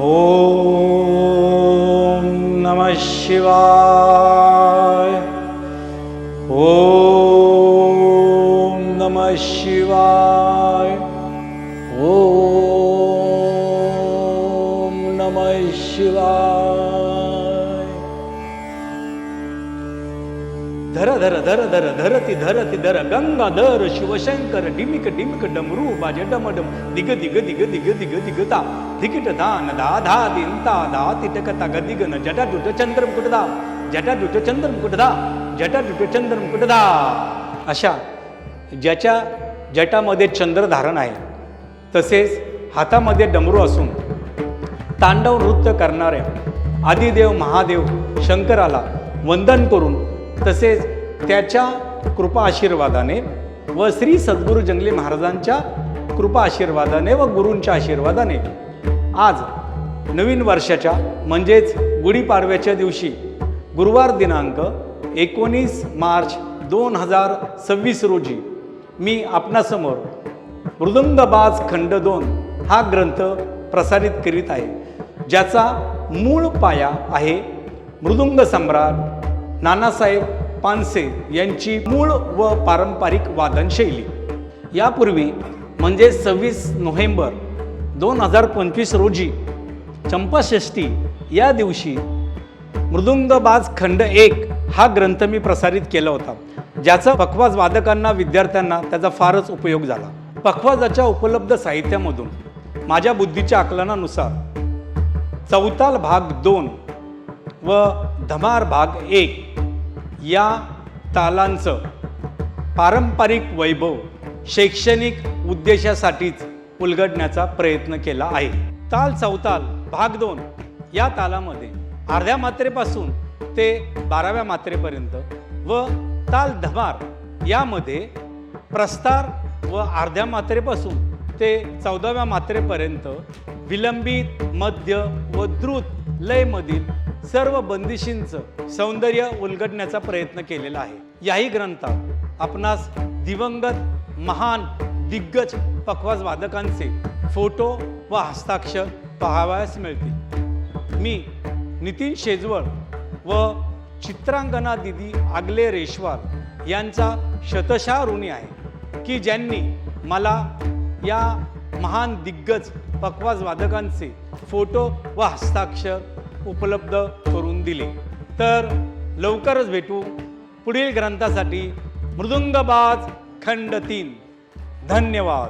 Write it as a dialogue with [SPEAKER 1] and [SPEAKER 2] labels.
[SPEAKER 1] ओम नमः शिवाय। ओम नमः शिवाय। ओम नमः शिवाय। धर धर धर धर धरती धरती धर गंगाधर शिवशंकर डिमिक डिमिक डमरू बाजे डमडम दिग दिग दिग दिग दिग दिगता धिकिट दान दा धा दिंता दा तिटकता गदिगन जटा दुट चंद्र मुकुटदा जटा दुट चंद्र मुकुटदा जटा दुट चंद्र मुकुटदा। अशा ज्याच्या जटामध्ये चंद्रधारण आहे तसेच हातामध्ये डमरू असून तांडव नृत्य करणाऱ्या आदिदेव महादेव शंकराला वंदन करून तसेच त्याच्या कृपा आशीर्वादाने व श्री सद्गुरू जंगली महाराजांच्या कृपा आशीर्वादाने व गुरूंच्या आशीर्वादाने आज नवीन वर्षाच्या म्हणजेच गुढीपाडव्याच्या दिवशी गुरुवार दिनांक 19 मार्च 2026 रोजी मी आपणासमोर मृदंगबाज खंड 2 हा ग्रंथ प्रसारित करीत आहे, ज्याचा मूळ पाया आहे मृदुंग सम्राट नानासाहेब पानसे यांची मूळ व पारंपरिक वादनशैली। यापूर्वी म्हणजे 26 नोव्हेंबर 2025 रोजी चंपाषष्ठी या दिवशी मृदुंगबाज खंड 1 हा ग्रंथ मी प्रसारित केला होता, ज्याचा पखवाज वादकांना विद्यार्थ्यांना त्याचा फारच उपयोग झाला। पखवाजाच्या उपलब्ध साहित्यामधून माझ्या बुद्धीच्या आकलनानुसार चौताल भाग 2 व धमार भाग 1 या तालांचं पारंपरिक वैभव शैक्षणिक उद्देशासाठीच उलगडण्याचा प्रयत्न केला आहे। ताल चौताल भाग 2 या तालामध्ये अर्ध्या मात्रेपासून ते 12व्या मात्रेपर्यंत व ताल धमार यामध्ये प्रस्तार व अर्ध्या मात्रेपासून ते 14व्या मात्रेपर्यंत विलंबित मध्य व द्रुत लयमधील सर्व बंदिशींचं सौंदर्य उलगडण्याचा प्रयत्न केलेला आहे। याही ग्रंथात आपणास दिवंगत महान दिग्गज पखवाज वादकांचे फोटो व हस्ताक्षर पाहावयास मिळतील। मी नितीन शेजवळ व चित्रांगना दिदी आगले रेशवाल यांचा शतशः ऋणी आहे की ज्यांनी मला या महान दिग्गज पखवाज वादकांचे फोटो व हस्ताक्षर उपलब्ध करून दिले। तर लवकरच भेटू पुढील ग्रंथासाठी मृदुंगबाज खंड 3। धन्यवाद।